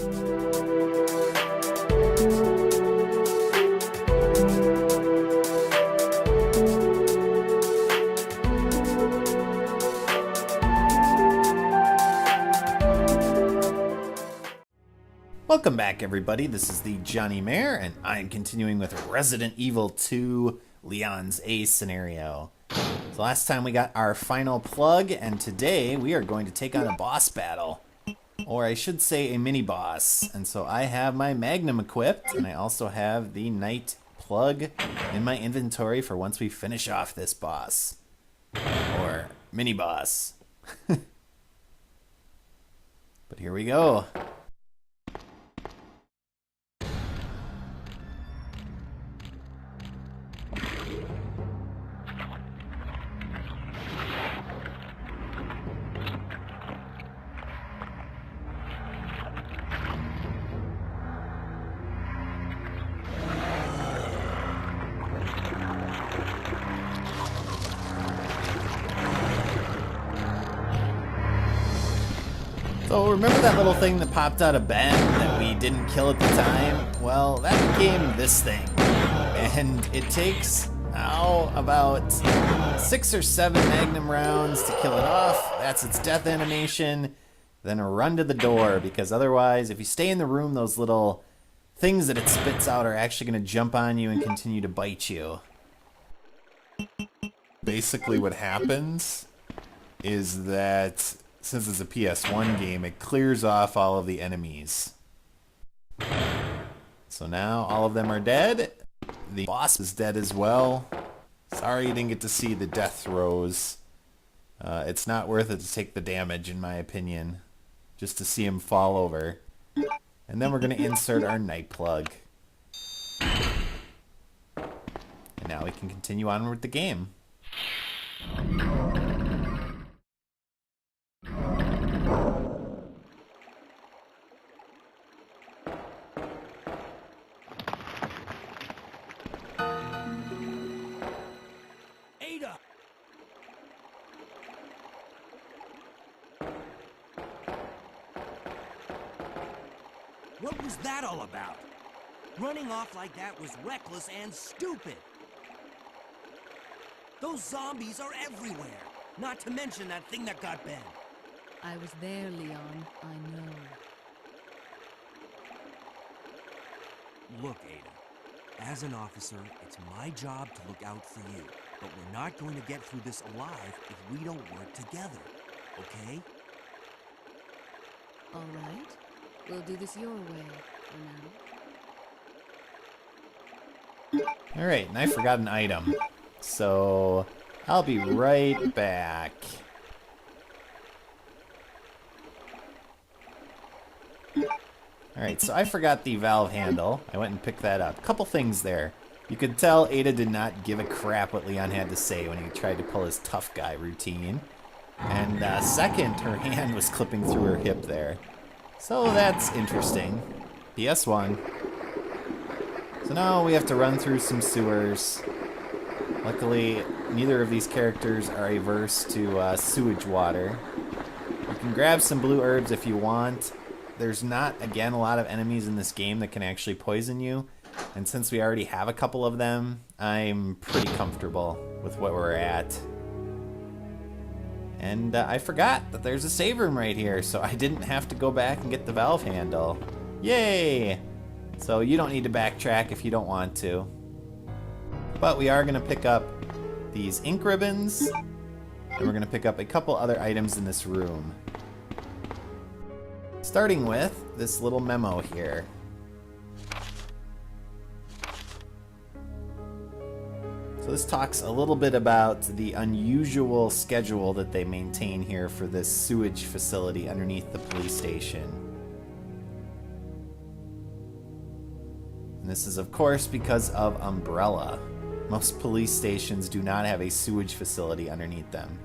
Welcome back, everybody. This is the thejonnymar, and I'm continuing with Resident Evil 2 Leon's A scenario. So last time we got our final plug, and today we are going to take on a boss battle. Or I should say a mini-boss. And so I have my Magnum equipped, and I also have the Night plug in my inventory for once we finish off this boss. Or mini-boss. But here we go. So remember that little thing that popped out of Ben that we didn't kill at the time? Well, that became this thing. And it takes, about 6 or 7 Magnum rounds to kill it off. That's its death animation. Then a run to the door, because otherwise, if you stay in the room, those little things that it spits out are actually going to jump on you and continue to bite you. Basically what happens is that since it's a PS1 game, it clears off all of the enemies. So now all of them are dead. The boss is dead as well. Sorry you didn't get to see the death throes. It's not worth it to take the damage, in my opinion, just to see him fall over. And then we're going to insert our night plug. And now we can continue on with the game. What was that all about? Running off like that was reckless and stupid. Those zombies are everywhere. Not to mention that thing that got Ben. I was there, Leon. I know. Look, Ada. As an officer, it's my job to look out for you. But we're not going to get through this alive if we don't work together. Okay? All right. We'll do this your way for now. Alright, and I forgot an item. So I'll be right back. Alright, so I forgot the valve handle. I went and picked that up. Couple things there. You could tell Ada did not give a crap what Leon had to say when he tried to pull his tough guy routine. And second, her hand was clipping through her hip there. So that's interesting. PS1. So now we have to run through some sewers. Luckily, neither of these characters are averse to sewage water. You can grab some blue herbs if you want. There's not, again, a lot of enemies in this game that can actually poison you. And since we already have a couple of them, I'm pretty comfortable with what we're at. And I forgot that there's a save room right here, so I didn't have to go back and get the valve handle. Yay! So you don't need to backtrack if you don't want to. But we are going to pick up these ink ribbons, and we're going to pick up a couple other items in this room. Starting with this little memo here. So this talks a little bit about the unusual schedule that they maintain here for this sewage facility underneath the police station. And this is, of course, because of Umbrella. Most police stations do not have a sewage facility underneath them.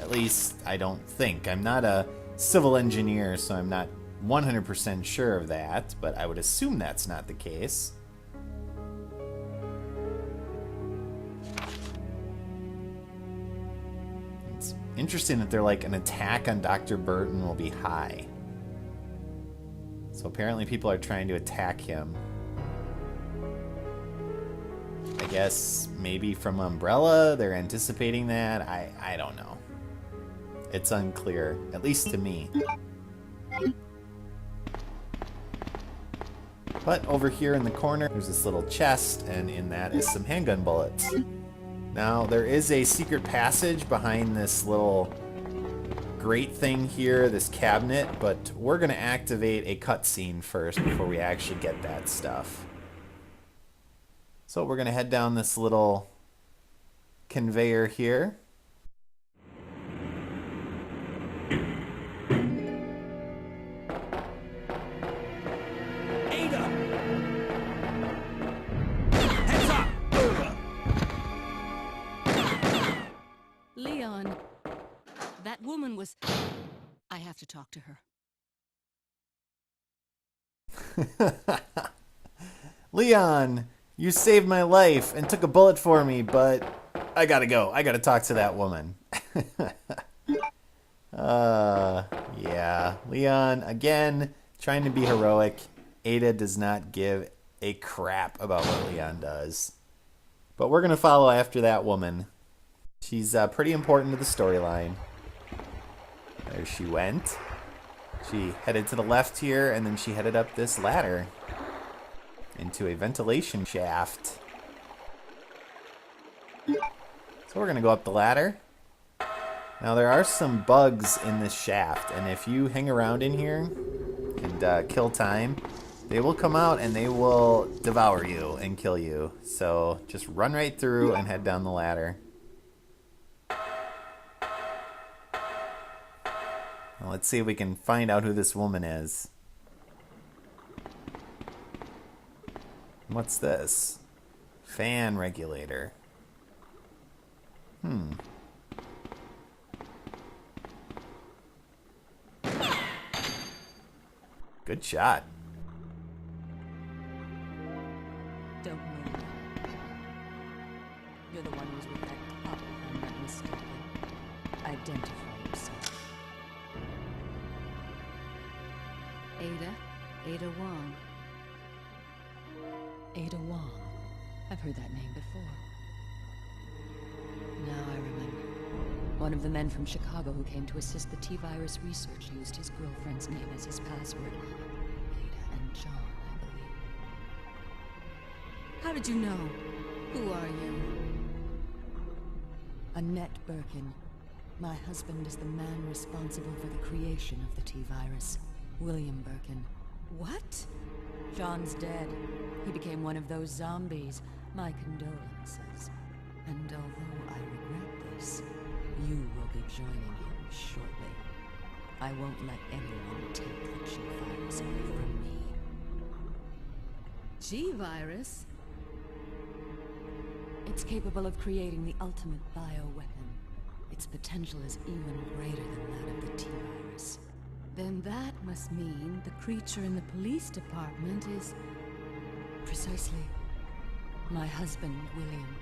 At least, I don't think. I'm not a civil engineer, so I'm not 100% sure of that, but I would assume that's not the case. It's interesting that they're like, an attack on Dr. Burton will be high. So So apparently people are trying to attack him. I guess maybe from Umbrella, they're anticipating that. I don't know. It's unclear, at least to me. But over here in the corner, there's this little chest, and in that is some handgun bullets. Now, there is a secret passage behind this little grate thing here, this cabinet, but we're going to activate a cutscene first before we actually get that stuff. So we're going to head down this little conveyor here. Ada! Heads up! Leon, that woman was... I have to talk to her. Leon, you saved my life and took a bullet for me, but I gotta go. I gotta talk to that woman. Yeah. Leon, again, trying to be heroic. Ada does not give a crap about what Leon does. But we're gonna follow after that woman. She's pretty important to the storyline. There she went. She headed to the left here, and then she headed up this ladder into a ventilation shaft. So we're going to go up the ladder. Now there are some bugs in this shaft, and if you hang around in here and kill time, they will come out and they will devour you and kill you. So just run right through and head down the ladder. Now let's see if we can find out who this woman is. What's this? Fan regulator. Good shot. Don't move. You're the one who's with that couple, I'm not mistaken. Identify yourself. Ada Wong. Ada Wong. I've heard that name before. Now I remember. One of the men from Chicago who came to assist the T-virus research used his girlfriend's name as his password. Ada and John, I believe. How did you know? Who are you? Annette Birkin. My husband is the man responsible for the creation of the T-virus. William Birkin. What? John's dead. He became one of those zombies. My condolences. And although I regret this, you will be joining him shortly. I won't let anyone take the G-virus away from me. G-virus? It's capable of creating the ultimate bioweapon. Its potential is even greater than that of the T-virus. Then that must mean the creature in the police department is... Precisely. My husband, William.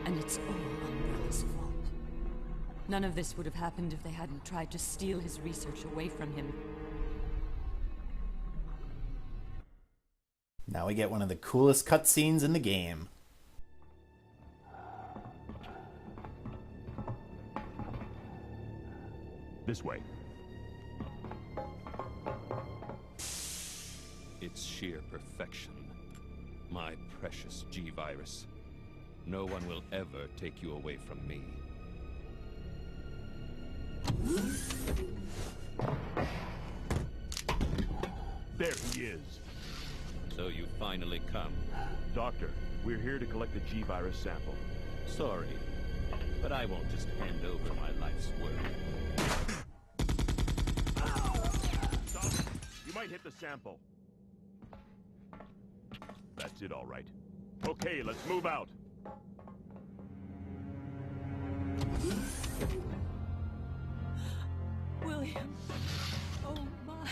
And it's all Umbrella's fault. None of this would have happened if they hadn't tried to steal his research away from him. Now we get one of the coolest cutscenes in the game. This way. It's sheer perfection. My precious G-virus. No one will ever take you away from me. There he is. So you finally come. Doctor, we're here to collect the G-virus sample. Sorry, but I won't just hand over my life's work. Stop! You might hit the sample. That's it, all right. Okay, let's move out. William! Oh my!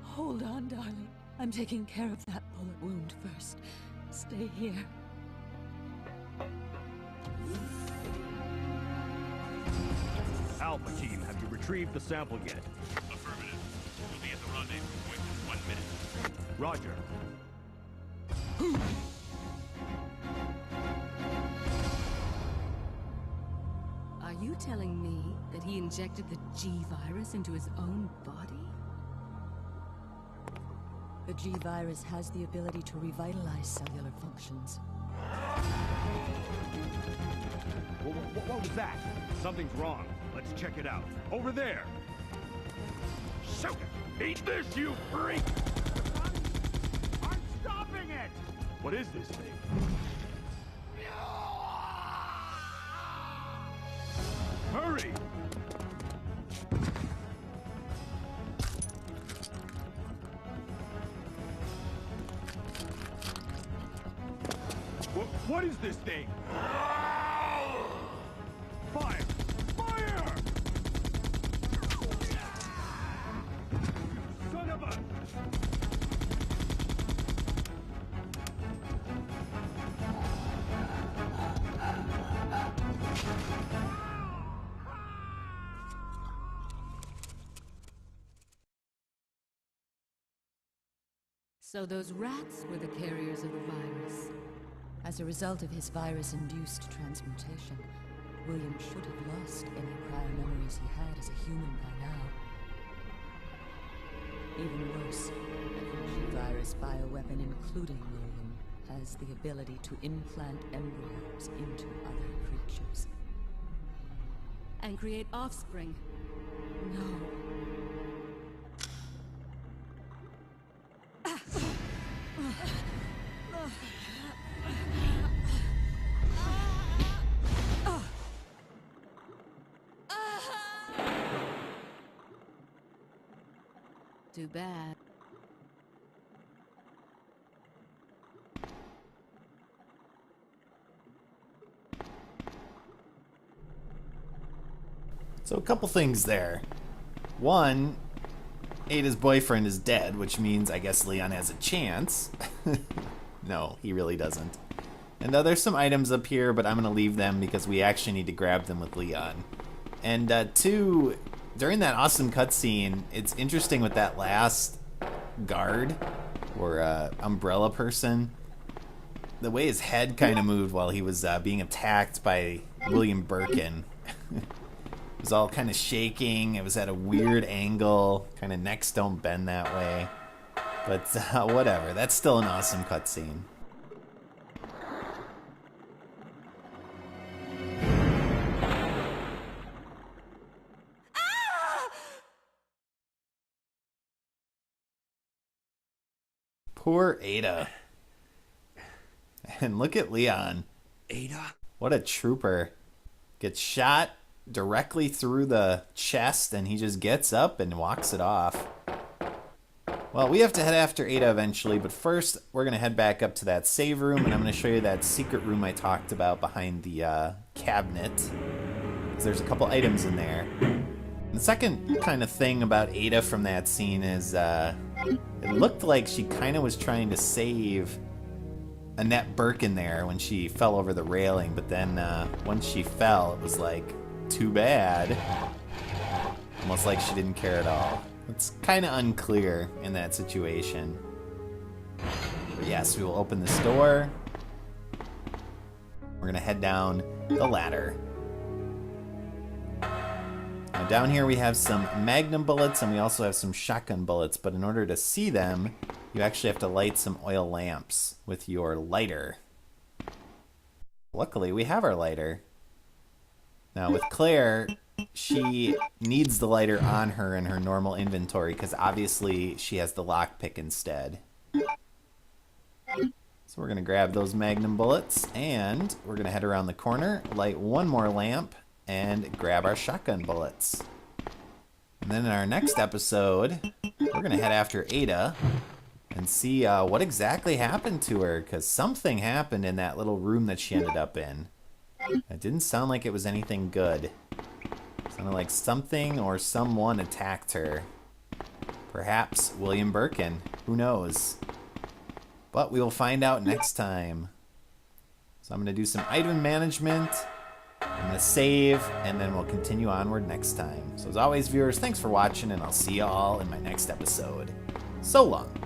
Hold on, darling. I'm taking care of that bullet wound first. Stay here. Alpha team, have you retrieved the sample yet? Affirmative. We'll be at the rendezvous point in 1 minute. Roger. Are you telling me that he injected the G-virus into his own body? The G-virus has the ability to revitalize cellular functions. What was that? Something's wrong. Let's check it out. Over there! Shoot it! Eat this, you freak! I'm stopping it! What is this thing? Hurry! What is this thing? Fire! Fire! Son of a... So those rats were the carriers of the virus. As a result of his virus-induced transmutation, William should have lost any prior memories he had as a human by now. Even worse, every G-virus bioweapon, including William, has the ability to implant embryos into other creatures. And create offspring. No. Too bad. So a couple things there. One, Ada's boyfriend is dead, which means I guess Leon has a chance. No, he really doesn't. And there's some items up here, but I'm going to leave them because we actually need to grab them with Leon. And two, during that awesome cutscene, it's interesting with that last guard or umbrella person. The way his head kind of moved while he was being attacked by William Birkin. It was all kind of shaking. It was at a weird angle. Kind of necks don't bend that way. But whatever. That's still an awesome cutscene. Poor Ada. And look at Leon. Ada? What a trooper. Gets shot directly through the chest and he just gets up and walks it off. Well, we have to head after Ada eventually, but first we're going to head back up to that save room and I'm going to show you that secret room I talked about behind the cabinet. 'Cause there's a couple items in there. The second kind of thing about Ada from that scene is it looked like she kind of was trying to save Annette Birkin there when she fell over the railing, but then once she fell, it was like, too bad. Almost like she didn't care at all. It's kind of unclear in that situation. But yes, we will open this door. We're going to head down the ladder. Now down here we have some magnum bullets and we also have some shotgun bullets, but in order to see them, you actually have to light some oil lamps with your lighter. Luckily, we have our lighter. Now with Claire, she needs the lighter on her in her normal inventory because obviously she has the lockpick instead. So we're going to grab those magnum bullets and we're going to head around the corner, light one more lamp, and grab our shotgun bullets. And then in our next episode, we're going to head after Ada and see what exactly happened to her, because something happened in that little room that she ended up in. It didn't sound like it was anything good. It sounded like something or someone attacked her. Perhaps William Birkin. Who knows? But we will find out next time. So I'm going to do some item management. I'm going to save, and then we'll continue onward next time. So as always, viewers, thanks for watching, and I'll see you all in my next episode. So long.